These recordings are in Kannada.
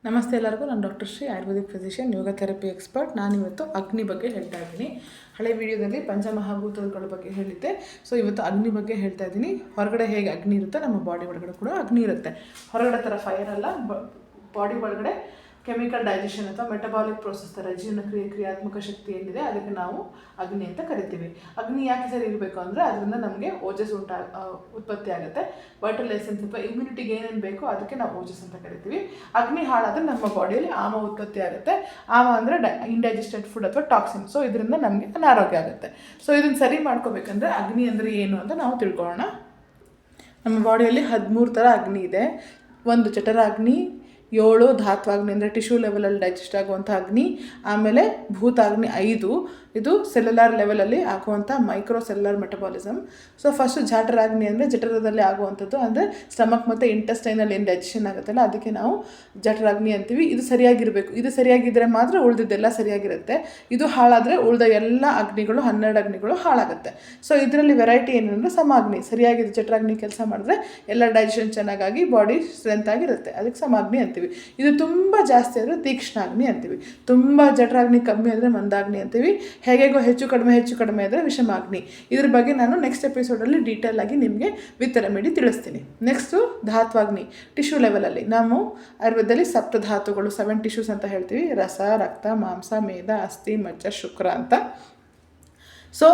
ನಮಸ್ತೆ ಎಲ್ಲರಿಗೂ. ನಾನು ಡಾಕ್ಟರ್ ಶ್ರೀ, ಆಯುರ್ವೇದಿಕ್ ಫಿಸಿಷಿಯನ್, ಯೋಗ ಥೆರಪಿ ಎಕ್ಸ್ಪರ್ಟ್. ನಾನಿವತ್ತು ಅಗ್ನಿ ಬಗ್ಗೆ ಹೇಳ್ತಾ ಇದ್ದೀನಿ. ಹಳೆ ವಿಡಿಯೋದಲ್ಲಿ ಪಂಚಮಹಾಭೂತಗಳ ಬಗ್ಗೆ ಹೇಳಿದ್ದೆ. ಸೊ ಇವತ್ತು ಅಗ್ನಿ ಬಗ್ಗೆ ಹೇಳ್ತಾ ಇದ್ದೀನಿ. ಹೊರಗಡೆ ಹೇಗೆ ಅಗ್ನಿ ಇರುತ್ತೆ, ನಮ್ಮ ಬಾಡಿ ಒಳಗಡೆ ಕೂಡ ಅಗ್ನಿ ಇರುತ್ತೆ. ಹೊರಗಡೆ ಥರ ಫೈರ್ ಅಲ್ಲ, ಬಾಡಿ ಒಳಗಡೆ ಕೆಮಿಕಲ್ ಡೈಜೆಷನ್ ಅಥವಾ ಮೆಟಬಾಲಿಕ್ ಪ್ರೋಸೆಸ್ ಥರ ಕ್ರಿಯಾತ್ಮಕ ಶಕ್ತಿ ಏನಿದೆ ಅದಕ್ಕೆ ನಾವು ಅಗ್ನಿ ಅಂತ ಕರಿತೀವಿ. ಅಗ್ನಿ ಯಾಕೆ ಸರಿ ಇರಬೇಕು ಅಂದರೆ ಅದರಿಂದ ನಮಗೆ ಓಜಸ್ ಉತ್ಪತ್ತಿ ಆಗುತ್ತೆ. ವೈಟಲ್ ಎಸೆನ್ಸ್ ಅಥವಾ ಇಮ್ಯುನಿಟಿಗೆ ಏನೇನು ಬೇಕೋ ಅದಕ್ಕೆ ನಾವು ಓಜಸ್ ಅಂತ ಕರಿತೀವಿ. ಅಗ್ನಿ ಹಾಳಾದರೆ ನಮ್ಮ ಬಾಡಿಯಲ್ಲಿ ಆಮ ಉತ್ಪತ್ತಿ ಆಗುತ್ತೆ. ಆಮ ಅಂದರೆ ಇಂಡೈಜೆಸ್ಟೆಡ್ ಫುಡ್ ಅಥವಾ ಟಾಕ್ಸಿನ್. ಸೊ ಇದರಿಂದ ನಮಗೆ ಅನಾರೋಗ್ಯ ಆಗುತ್ತೆ. ಸೊ ಇದನ್ನು ಸರಿ ಮಾಡ್ಕೋಬೇಕಂದ್ರೆ ಅಗ್ನಿ ಅಂದರೆ ಏನು ಅಂತ ನಾವು ತಿಳ್ಕೊಳ್ಳೋಣ. ನಮ್ಮ ಬಾಡಿಯಲ್ಲಿ 13 ಥರ ಅಗ್ನಿ ಇದೆ. ಒಂದು ಜಠರಾಗ್ನಿ, 7 ಧಾತ್ವಾಗ್ನಿ ಅಂದರೆ ಟಿಶ್ಯೂ ಲೆವೆಲಲ್ಲಿ ಡೈಜೆಸ್ಟ್ ಆಗುವಂಥ ಅಗ್ನಿ, ಆಮೇಲೆ ಭೂತಾಗ್ನಿ 5, ಇದು ಸೆಲ್ಯುಲಾರ್ ಲೆವೆಲಲ್ಲಿ ಆಗುವಂಥ micro cellular metabolism. So first ಜಠರಾಗ್ನಿ ಅಂದರೆ ಜಠರದಲ್ಲಿ ಆಗುವಂಥದ್ದು, ಅಂದರೆ ಸ್ಟಮಕ್ ಮತ್ತು ಇಂಟೆಸ್ಟೈನಲ್ಲಿ ಏನು ಡೈಜೆಷನ್ ಆಗುತ್ತಲ್ಲ ಅದಕ್ಕೆ ನಾವು ಜಠರಾಗ್ನಿ ಅಂತೀವಿ. ಇದು ಸರಿಯಾಗಿರಬೇಕು. ಇದು ಸರಿಯಾಗಿದ್ದರೆ ಮಾತ್ರ ಉಳಿದಿದ್ದೆಲ್ಲ ಸರಿಯಾಗಿರುತ್ತೆ. ಇದು ಹಾಳಾದರೆ ಉಳಿದ ಎಲ್ಲ ಅಗ್ನಿಗಳು 12 ಅಗ್ನಿಗಳು ಹಾಳಾಗುತ್ತೆ. ಸೊ ಇದರಲ್ಲಿ ವೆರೈಟಿ ಏನಂದರೆ ಸಮಾಗ್ನಿ. ಸರಿಯಾಗಿದೆ ಜಠರಾಗ್ನಿ ಕೆಲಸ ಮಾಡಿದ್ರೆ ಎಲ್ಲ ಡೈಜೆಷನ್ ಚೆನ್ನಾಗಾಗಿ ಬಾಡಿ ಸ್ಟ್ರೆಂತ್ ಆಗಿರುತ್ತೆ, ಅದಕ್ಕೆ ಸಮಾಗ್ನಿ ಅಂತೀವಿ. ಇದು ತುಂಬ ಜಾಸ್ತಿ ಆದರೆ ತೀಕ್ಷ್ಣಾಗ್ನಿ ಅಂತೀವಿ. ತುಂಬ ಜಠರಾಗ್ನಿ ಕಮ್ಮಿ ಅಂದರೆ ಮಂದಾಗ್ನಿ ಅಂತೀವಿ. ಹೇಗೆಗೋ ಹೆಚ್ಚು ಕಡಿಮೆ ಆದರೆ ವಿಷಮಾಗ್ನಿ. ಇದ್ರ ಬಗ್ಗೆ ನಾನು ನೆಕ್ಸ್ಟ್ ಎಪಿಸೋಡಲ್ಲಿ ಡೀಟೇಲ್ ಆಗಿ ನಿಮಗೆ ವಿತ್ ರೆಮಿಡಿ ತಿಳಿಸ್ತೀನಿ. ನೆಕ್ಸ್ಟು ಧಾತ್ವಾಗ್ನಿ, ಟಿಶ್ಯೂ ಲೆವೆಲಲ್ಲಿ. ನಾವು ಆಯುರ್ವೇದದಲ್ಲಿ ಸಪ್ತಧಾತುಗಳು 7 ಟಿಶ್ಯೂಸ್ ಅಂತ ಹೇಳ್ತೀವಿ. ರಸ, ರಕ್ತ, ಮಾಂಸ, ಮೇದ, ಅಸ್ಥಿ, ಮಜ್ಜ, ಶುಕ್ರ ಅಂತ. ಸೊ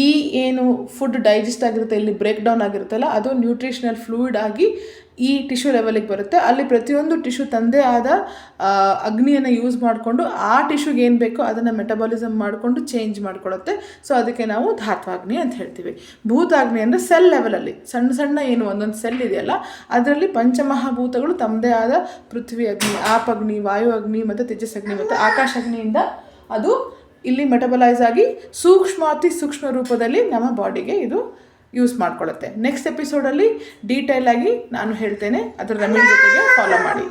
ಈ ಏನು ಫುಡ್ ಡೈಜೆಸ್ಟ್ ಆಗಿರುತ್ತೆ, ಇಲ್ಲಿ ಬ್ರೇಕ್ ಡೌನ್ ಆಗಿರುತ್ತಲ್ಲ, ಅದು ನ್ಯೂಟ್ರಿಷನಲ್ ಫ್ಲೂಯಿಡ್ ಆಗಿ ಈ ಟಿಶ್ಯೂ ಲೆವೆಲಿಗೆ ಬರುತ್ತೆ. ಅಲ್ಲಿ ಪ್ರತಿಯೊಂದು ಟಿಶ್ಯೂ ತಂದೆ ಆದ ಅಗ್ನಿಯನ್ನು ಯೂಸ್ ಮಾಡಿಕೊಂಡು ಆ ಟಿಶ್ಯೂಗೆ ಏನು ಬೇಕೋ ಅದನ್ನು ಮೆಟಬಾಲಿಸಮ್ ಮಾಡಿಕೊಂಡು ಚೇಂಜ್ ಮಾಡ್ಕೊಳ್ಳುತ್ತೆ. ಸೊ ಅದಕ್ಕೆ ನಾವು ಧಾತ್ವಾಗ್ನಿ ಅಂತ ಹೇಳ್ತೀವಿ. ಭೂತಾಗ್ನಿ ಅಂದರೆ ಸೆಲ್ ಲೆವೆಲಲ್ಲಿ ಸಣ್ಣ ಏನು ಒಂದೊಂದು ಸೆಲ್ ಇದೆಯಲ್ಲ ಅದರಲ್ಲಿ ಪಂಚಮಹಾಭೂತಗಳು ತಮ್ಮದೇ ಆದ ಪೃಥ್ವಿ ಅಗ್ನಿ, ಆಪಗ್ನಿ, ವಾಯು ಅಗ್ನಿ ಮತ್ತು ತೇಜಸ್ಸಗ್ನಿ ಮತ್ತು ಆಕಾಶಾಗ್ನಿಯಿಂದ ಅದು ಇಲ್ಲಿ ಮೆಟಬಲೈಸ್ ಆಗಿ ಸೂಕ್ಷ್ಮ ರೂಪದಲ್ಲಿ ನಮ್ಮ ಬಾಡಿಗೆ ಇದು ಯೂಸ್ ಮಾಡ್ಕೊಳ್ಳುತ್ತೆ. ನೆಕ್ಸ್ಟ್ ಎಪಿಸೋಡಲ್ಲಿ ಡೀಟೇಲ್ ಆಗಿ ನಾನು ಹೇಳ್ತೇನೆ. ಅದರ ರೆಮಿಡಿ ಜೊತೆಗೆ ಫಾಲೋ ಮಾಡಿ.